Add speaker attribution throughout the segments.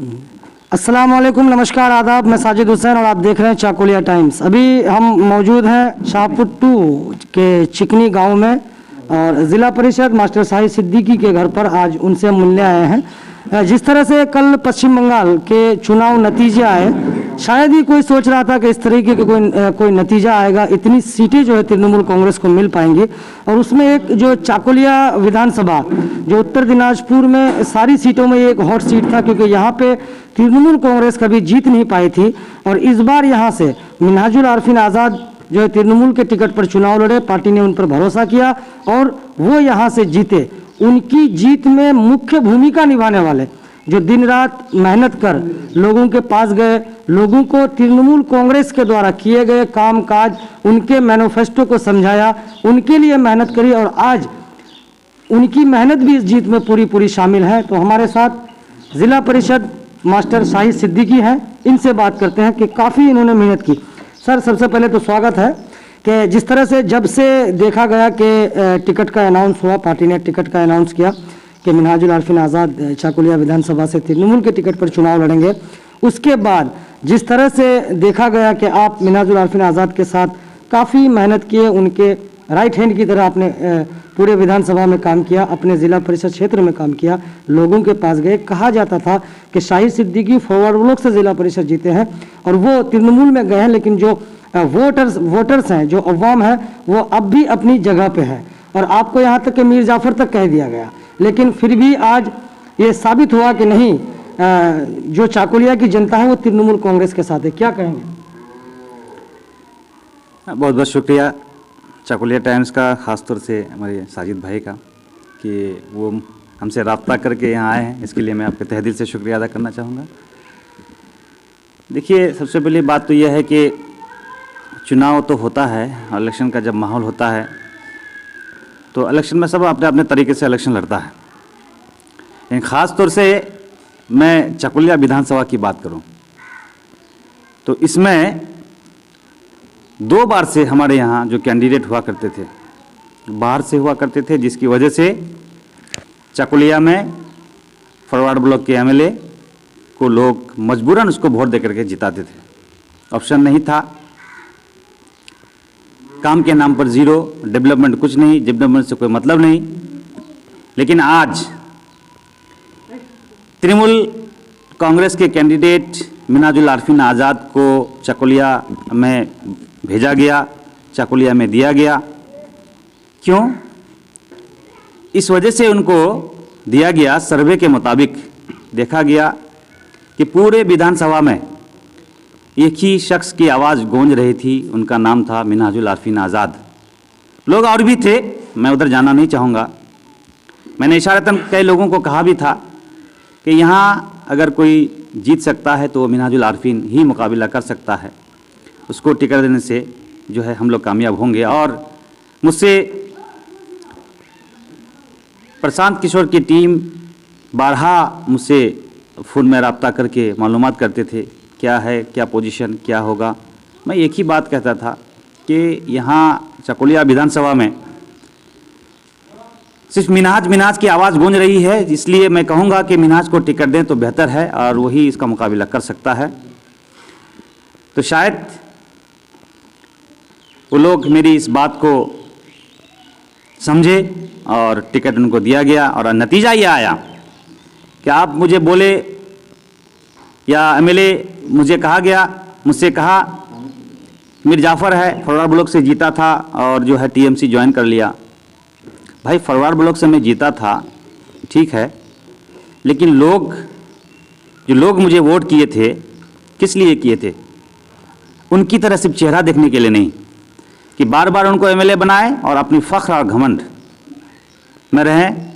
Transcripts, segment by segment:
Speaker 1: अस्सलाम वालेकुम, नमस्कार, आदाब। मैं साजिद हुसैन और आप देख रहे हैं चाकुलिया टाइम्स। अभी हम मौजूद हैं शाहपुर 2 के चिकनी गांव में और ज़िला परिषद मास्टर शाहिद सिद्दीकी के घर पर आज उनसे हम मिलने आए हैं। जिस तरह से कल पश्चिम बंगाल के चुनाव नतीजे आए, शायद ही कोई सोच रहा था कि इस तरीके के कोई नतीजा आएगा, इतनी सीटें जो है तृणमूल कांग्रेस को मिल पाएंगी। और उसमें एक जो चाकुलिया विधानसभा, जो उत्तर दिनाजपुर में सारी सीटों में एक हॉट सीट था, क्योंकि यहाँ पे तृणमूल कांग्रेस कभी जीत नहीं पाई थी। और इस बार यहाँ से मिन्हाजुल आरफीन आज़ाद जो है तृणमूल के टिकट पर चुनाव लड़े, पार्टी ने उन पर भरोसा किया और वो यहाँ से जीते। उनकी जीत में मुख्य भूमिका निभाने वाले जो दिन रात मेहनत कर लोगों के पास गए, लोगों को तृणमूल कांग्रेस के द्वारा किए गए काम काज, उनके मैनिफेस्टो को समझाया, उनके लिए मेहनत करी और आज उनकी मेहनत भी इस जीत में पूरी शामिल है। तो हमारे साथ जिला परिषद मास्टर शाहिद सिद्दीकी हैं, इनसे बात करते हैं कि काफ़ी इन्होंने मेहनत की। सर, सबसे पहले तो स्वागत है कि जिस तरह से जब से देखा गया कि टिकट का अनाउंस हुआ, पार्टी ने टिकट का अनाउंस किया कि मिन्हाजुल आरफीन आज़ाद चाकुलिया विधानसभा से तृणमूल के टिकट पर चुनाव लड़ेंगे, उसके बाद जिस तरह से देखा गया कि आप मिन्हाजुल आरफीन आज़ाद के साथ काफ़ी मेहनत किए, उनके राइट हैंड की तरह आपने पूरे विधानसभा में काम किया, अपने ज़िला परिषद क्षेत्र में काम किया, लोगों के पास गए। कहा जाता था कि शाहिद सिद्दीकी फॉरवर्ड ब्लॉक से ज़िला परिषद जीते हैं और वो तृणमूल में गए हैं, लेकिन जो वोटर्स हैं, जो अवाम है, वो अब भी अपनी जगह पे है। और आपको यहाँ तक कि मीर जाफ़र तक कह दिया गया, लेकिन फिर भी आज ये साबित हुआ कि नहीं, जो चाकुलिया की जनता है वो तृणमूल कांग्रेस के साथ है। क्या कहेंगे?
Speaker 2: बहुत बहुत शुक्रिया चाकुलिया टाइम्स का, ख़ासतौर से हमारे साजिद भाई का कि वो हमसे रब्ता करके यहाँ आए हैं। इसके लिए मैं आपके तहे दिल से शुक्रिया अदा करना चाहूँगा। देखिए, सबसे पहली बात तो यह है कि चुनाव तो होता है, इलेक्शन का जब माहौल होता है तो इलेक्शन में सब अपने अपने तरीके से इलेक्शन लड़ता है। लेकिन ख़ास तौर से मैं चाकुलिया विधानसभा की बात करूं तो इसमें 2 बार से हमारे यहाँ जो कैंडिडेट हुआ करते थे बाहर से हुआ करते थे, जिसकी वजह से चाकुलिया में फॉरवर्ड ब्लॉक के एमएलए को लोग मजबूरन उसको वोट दे करके जिताते थे। ऑप्शन नहीं था, काम के नाम पर ज़ीरो, डेवलपमेंट कुछ नहीं, डेवलपमेंट से कोई मतलब नहीं। लेकिन आज तृणमूल कांग्रेस के कैंडिडेट मिन्हाजुल आरफीन आज़ाद को चाकुलिया में भेजा गया, चाकुलिया में दिया गया। क्यों? इस वजह से उनको दिया गया, सर्वे के मुताबिक देखा गया कि पूरे विधानसभा में एक ही शख्स की आवाज़ गूंज रही थी, उनका नाम था मिन्हाजुल आरफीन आज़ाद। लोग और भी थे, मैं उधर जाना नहीं चाहूँगा। मैंने इशारतन कई लोगों को कहा भी था कि यहाँ अगर कोई जीत सकता है तो मिन्हाजुल आरफीन ही मुकाबला कर सकता है, उसको टिकट देने से जो है हम लोग कामयाब होंगे। और मुझसे प्रशांत किशोर की टीम बारहा मुझसे फ़ोन में रब्ता करके मालूमात करते थे क्या है, क्या पोजीशन, क्या होगा। मैं एक ही बात कहता था कि यहाँ चाकुलिया विधानसभा में सिर्फ मिन्हाज की आवाज़ गूंज रही है, इसलिए मैं कहूँगा कि मिन्हाज को टिकट दें तो बेहतर है और वही इसका मुकाबला कर सकता है। तो शायद वो लोग मेरी इस बात को समझे और टिकट उनको दिया गया। और नतीजा ये आया कि आप मुझे बोले या एमएलए मुझे कहा गया, मुझसे कहा मीर जाफ़र है, फॉरवर्ड ब्लॉक से जीता था और जो है टीएमसी ज्वाइन कर लिया। भाई, फॉरवर्ड ब्लॉक से मैं जीता था, ठीक है, लेकिन जो लोग मुझे वोट किए थे, किस लिए किए थे? उनकी तरह सिर्फ चेहरा देखने के लिए नहीं कि बार बार उनको एमएलए बनाए और अपनी फ़ख्र और घमंड में रहें,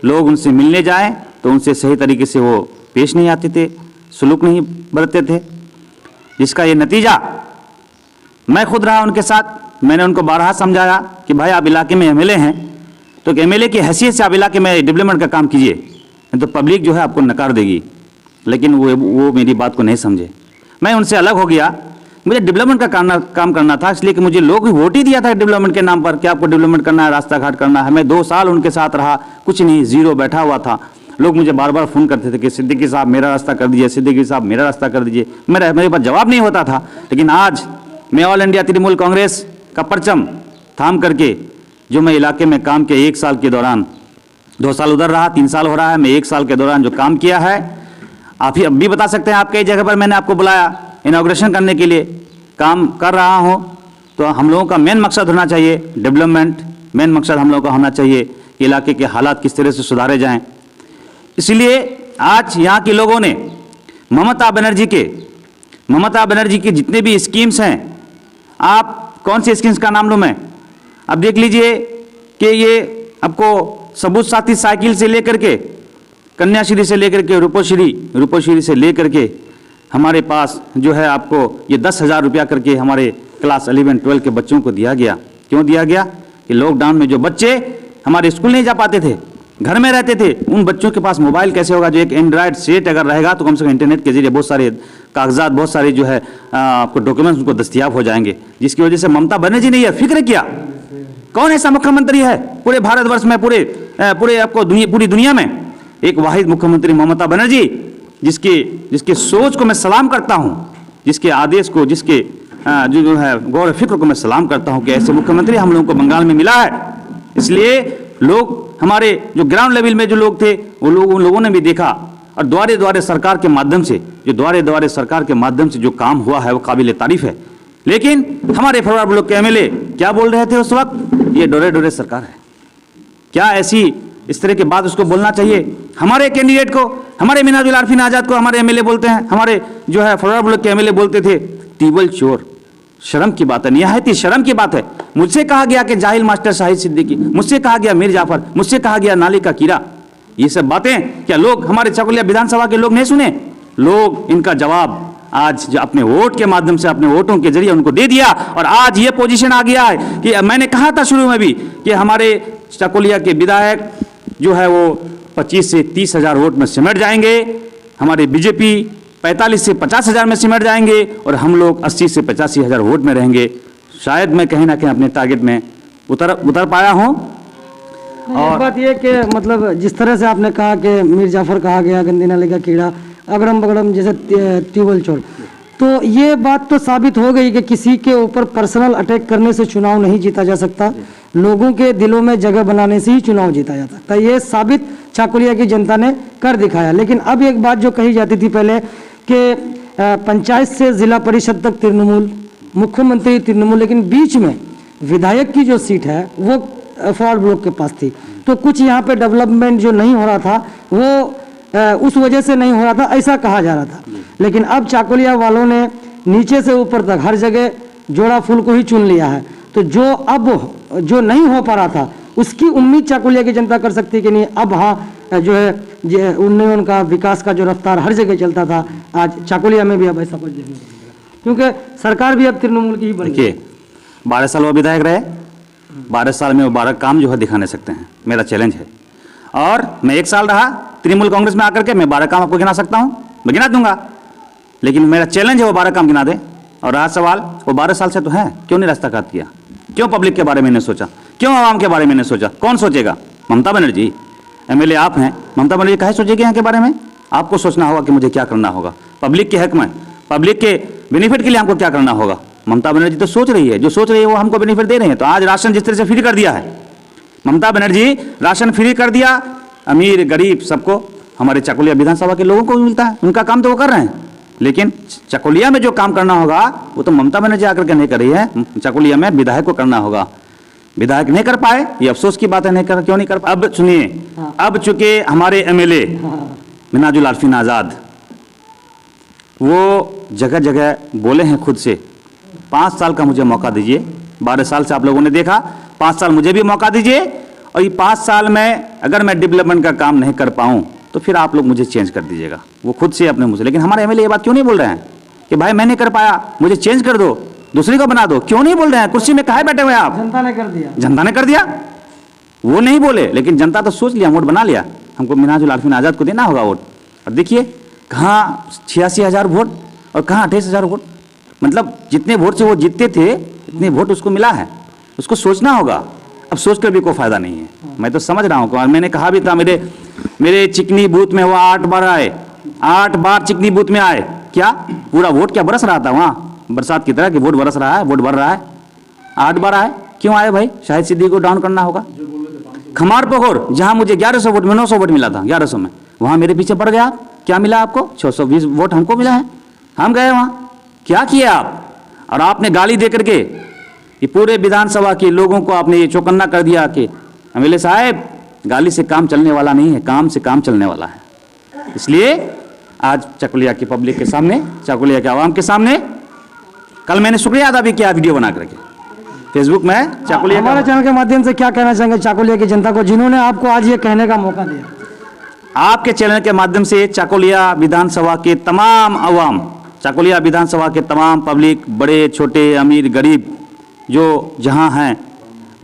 Speaker 2: लोग उनसे मिलने जाएं तो उनसे सही तरीके से वो पेश नहीं आते थे, सलूक नहीं बरतते थे, जिसका ये नतीजा मैं खुद रहा उनके साथ। मैंने उनको बारहा समझाया कि भाई आप इलाके में एमएलए हैं तो एमएलए की हैसियत से आप इलाके में डेवलपमेंट का काम कीजिए, नहीं तो पब्लिक जो है आपको नकार देगी। लेकिन वो मेरी बात को नहीं समझे। मैं उनसे अलग हो गया। मुझे डेवलपमेंट का काम करना था, इसलिए कि मुझे लोग वोट ही दिया था डेवलपमेंट के नाम पर कि आपको डेवलपमेंट करना है, रास्ता घाट करना है। मैं 2 साल उनके साथ रहा, कुछ नहीं, ज़ीरो बैठा हुआ था। लोग मुझे बार बार फ़ोन करते थे कि सिद्दीकी साहब मेरा रास्ता कर दीजिए, सिद्दीकी साहब मेरा रास्ता कर दीजिए। मेरे पास जवाब नहीं होता था। लेकिन आज मैं ऑल इंडिया तृणमूल कांग्रेस का परचम थाम करके जो मैं इलाके में काम किया 1 साल के दौरान, 2 साल उधर रहा, 3 साल हो रहा है, मैं 1 साल के दौरान जो काम किया है, आप ही अब भी बता सकते हैं। आप कई जगह पर मैंने आपको बुलाया इनॉग्रेशन करने के लिए, काम कर रहा हूँ। तो हम लोगों का मेन मकसद होना चाहिए डेवलपमेंट, मेन मकसद हम लोगों का होना चाहिए कि इलाके के हालात किस तरह से सुधारे जाएं। इसलिए आज यहाँ के लोगों ने ममता बनर्जी के जितने भी स्कीम्स हैं, आप कौन सी स्कीम्स का नाम लूँ मैं, अब देख लीजिए कि ये आपको सबूत साथी साइकिल से लेकर के, कन्याश्री से लेकर के, रूपोश्री से लेकर के हमारे पास जो है आपको ये 10,000 रुपया करके हमारे क्लास 11-12 के बच्चों को दिया गया। क्यों दिया गया कि लॉकडाउन में जो बच्चे हमारे स्कूल नहीं जा पाते थे, घर में रहते थे, उन बच्चों के पास मोबाइल कैसे होगा। जो एक एंड्रॉयड सेट अगर रहेगा तो कम से कम इंटरनेट के जरिए बहुत सारे कागजात, बहुत सारे जो है आपको डॉक्यूमेंट्स उनको दस्तियाब हो जाएंगे। जिसकी वजह से ममता बनर्जी ने यह फिक्र किया। कौन ऐसा मुख्यमंत्री है पूरे भारतवर्ष में, पूरे आपको पूरी दुनिया में, एक वाहिद मुख्यमंत्री ममता बनर्जी, जिसके सोच को मैं सलाम करता हूं, जिसके आदेश को, जिसके जो है गौर फिक्र को मैं सलाम करता हूं कि ऐसे मुख्यमंत्री हम लोगों को बंगाल में मिला है। इसलिए लोग, हमारे जो ग्राउंड लेवल में जो लोग थे, उन लोगों ने भी देखा और द्वारे सरकार के माध्यम से, द्वारे सरकार के माध्यम से जो काम हुआ है वो काबिल तारीफ है। लेकिन हमारे फरवार ब्लॉक के एमएलए क्या बोल रहे थे उस वक्त, ये डोरे सरकार है। क्या ऐसी इस तरह की बात उसको बोलना चाहिए? हमारे कैंडिडेट को, हमारे मिनाजुल आरफीन आजाद को हमारे एमएलए बोलते हैं, हमारे जो है फरवार ब्लॉक के एमएलए बोलते थे टीबल चोर। शर्म की बात है, निहायत ही शर्म की बात है। मुझसे कहा गया कि जाहिल मास्टर शाहिद सिद्दीकी, मुझसे कहा गया मीर जाफर, मुझसे कहा गया नाली का कीड़ा। ये सब बातें क्या लोग, हमारे चकुलिया विधानसभा के लोग नहीं सुने? लोग इनका जवाब आज जो अपने वोट के माध्यम से, अपने वोटों के जरिए उनको दे दिया। और आज ये पोजीशन आ गया है कि मैंने कहा था शुरू में भी कि हमारे चकुलिया के विधायक जो है वो 25 से 30,000 वोट में सिमट जाएंगे, हमारे बीजेपी 45 से 50,000 में सिमट जाएंगे और हम लोग 80 से 85,000 वोट में रहेंगे। शायद मैं कहीं ना कहीं अपने टारगेट में उतर पाया हूँ।
Speaker 1: और बात ये कि मतलब जिस तरह से आपने कहा कि मीर जाफर कहा गया, गंदी नाली का कीड़ा, अगड़म बगड़म जैसे ट्यूबल चोर, तो ये बात तो साबित हो गई कि किसी के ऊपर पर्सनल अटैक करने से चुनाव नहीं जीता जा सकता, लोगों के दिलों में जगह बनाने से ही चुनाव जीता जा सकता। ये साबित चाकुलिया की जनता ने कर दिखाया। लेकिन अब एक बात जो कही जाती थी पहले कि पंचायत से जिला परिषद तक तृणमूल, मुख्यमंत्री तृणमूल, लेकिन बीच में विधायक की जो सीट है वो फॉरवर्ड ब्लॉक के पास थी। तो कुछ यहाँ पे डेवलपमेंट जो नहीं हो रहा था वो उस वजह से नहीं हो रहा था, ऐसा कहा जा रहा था। लेकिन अब चाकुलिया वालों ने नीचे से ऊपर तक हर जगह जोड़ा फूल को ही चुन लिया है। तो जो नहीं हो पा रहा था उसकी उम्मीद चाकुलिया की जनता कर सकती है कि नहीं, अब हाँ जो है उन्नयन का, विकास का जो रफ्तार हर जगह चलता था, आज चाकुलिया में भी अब ऐसा कुछ देखने को मिल रहा है, क्योंकि सरकार भी अब तृणमूल की ही बन गई।
Speaker 2: 12 साल वो विधायक रहे, 12 साल में वो 12 काम जो है दिखाने सकते हैं, मेरा चैलेंज है। और मैं 1 साल रहा तृणमूल कांग्रेस में आकर के, मैं 12 काम आपको गिना सकता हूँ, मैं गिना दूंगा। लेकिन मेरा चैलेंज है वो 12 काम गिना दे। और रहा सवाल, वो 12 साल से तो है, क्यों नहीं रास्ता काट किया? क्यों पब्लिक के बारे में नहीं सोचा? क्यों आवाम के बारे में नहीं सोचा? कौन सोचेगा? ममता बनर्जी, एमएलए आप हैं, ममता बनर्जी काहे सोचेगी यहाँ के बारे में? आपको सोचना होगा कि मुझे क्या करना होगा पब्लिक के हक में, पब्लिक के बेनिफिट के लिए हमको क्या करना होगा। ममता बनर्जी तो सोच रही है, जो सोच रही है वो हमको बेनिफिट दे रहे हैं। तो आज राशन जिस तरह से फ्री कर दिया है, ममता बनर्जी राशन फ्री कर दिया, अमीर गरीब सबको, हमारे चकुलिया विधानसभा के लोगों को भी मिलता है, उनका काम तो वो कर रहे हैं। लेकिन चकुलिया में जो काम करना होगा वो तो ममता बनर्जी आकर के नहीं कर रही है, चकुलिया में विधायक को करना होगा। विधायक नहीं कर पाए, ये अफसोस की बात है, क्यों नहीं कर पाए। अब सुनिए, अब चूंकि हमारे एमएलए मिनाजुल आरफीन आजाद वो जगह जगह बोले हैं खुद से 5 साल का मुझे मौका दीजिए। 12 साल से आप लोगों ने देखा, 5 साल मुझे भी मौका दीजिए, और ये 5 साल में अगर मैं डेवलपमेंट का काम नहीं कर पाऊँ तो फिर आप लोग मुझे चेंज कर दीजिएगा। वो खुद से अपने मुँह से। लेकिन हमारे एमएलए ये बात क्यों नहीं बोल रहे हैं कि भाई मैं नहीं कर पाया, मुझे चेंज कर दो, दूसरे को बना दो? क्यों नहीं बोल रहे हैं? कुर्सी में काहे बैठे हुए आप?
Speaker 1: जनता ने कर दिया,
Speaker 2: जनता ने कर दिया। वो नहीं बोले, लेकिन जनता तो सोच लिया, वोट बना लिया, हमको मिनाजुल आरफीन आजाद को देना होगा वोट। और देखिए कहाँ 86,000 वोट और कहाँ 28,000 वोट, मतलब जितने वोट से वो जीतते थे इतने वोट उसको मिला है। उसको सोचना होगा। अब सोच कर भी कोई फायदा नहीं है। मैं तो समझ रहा हूँ, और मैंने कहा भी था, मेरे चिकनी बूथ में वो 8 बार आए, 8 बार चिकनी बूथ में आए। क्या पूरा वोट क्या बरस रहा था वहाँ, बरसात की तरह कि वोट बरस रहा है, वोट भर रहा है। 8 बार आए, क्यों आए भाई? शाहिद सिद्दीकी को डाउन करना होगा। खमार पोखर जहाँ मुझे 1100 वोट में 900 वोट मिला था, 1100 में, वहाँ मेरे पीछे पड़ गया आप। क्या मिला आपको? 620 वोट हमको मिला है, हम गए वहाँ। क्या किया आप? और आपने गाली दे करके ये पूरे विधानसभा के लोगों को आपने ये चौकन्ना कर दिया कि एमएलए साहब गाली से काम चलने वाला नहीं है, काम से काम चलने वाला है। इसलिए आज चकुलिया की पब्लिक के सामने, चकुलिया के आवाम के सामने, कल मैंने शुक्रिया अदा भी किया वीडियो बना करके फेसबुक में। चकुलिया
Speaker 1: हमारे चैनल के माध्यम से क्या कहना चाहेंगे चाकुलिया की जनता को, जिन्होंने आपको आज ये कहने का मौका दिया?
Speaker 2: आपके चैनल के माध्यम से चकुलिया विधानसभा के तमाम अवाम, चकुलिया विधानसभा के तमाम पब्लिक, बड़े छोटे अमीर गरीब जो जहां हैं,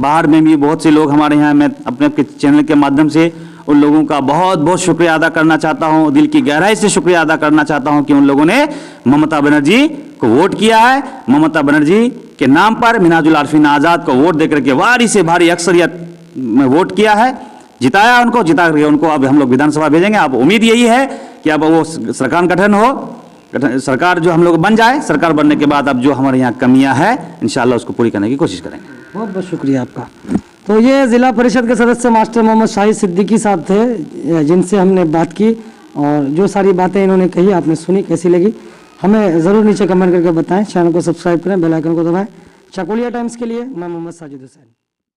Speaker 2: बाहर में भी बहुत से लोग हमारे यहाँ, मैं अपने चैनल के माध्यम से उन लोगों का बहुत बहुत शुक्रिया अदा करना चाहता हूं, दिल की गहराई से शुक्रिया अदा करना चाहता हूं कि उन लोगों ने ममता बनर्जी को वोट किया है। ममता बनर्जी के नाम पर मिनाजुल आरिफीन आज़ाद को वोट देकर के भारी से भारी अक्सरियत में वोट किया है, जिताया उनको, जिता करके उनको अब हम लोग विधानसभा भेजेंगे। अब उम्मीद यही है कि अब वो सरकार गठन हो, सरकार जो हम लोग बन जाए, सरकार बनने के बाद अब जो हमारे यहाँ कमियां हैं इंशाल्लाह उसको पूरी करने की कोशिश करेंगे।
Speaker 1: बहुत बहुत शुक्रिया आपका। तो ये जिला परिषद के सदस्य मास्टर मोहम्मद शाहिद सिद्दीकी साहब थे, जिनसे हमने बात की और जो सारी बातें इन्होंने कही आपने सुनी, कैसी लगी हमें ज़रूर नीचे कमेंट करके बताएं। चैनल को सब्सक्राइब करें, बेल आइकन को दबाएं। चकुलिया टाइम्स के लिए मैं मोहम्मद साजिद हुसैन।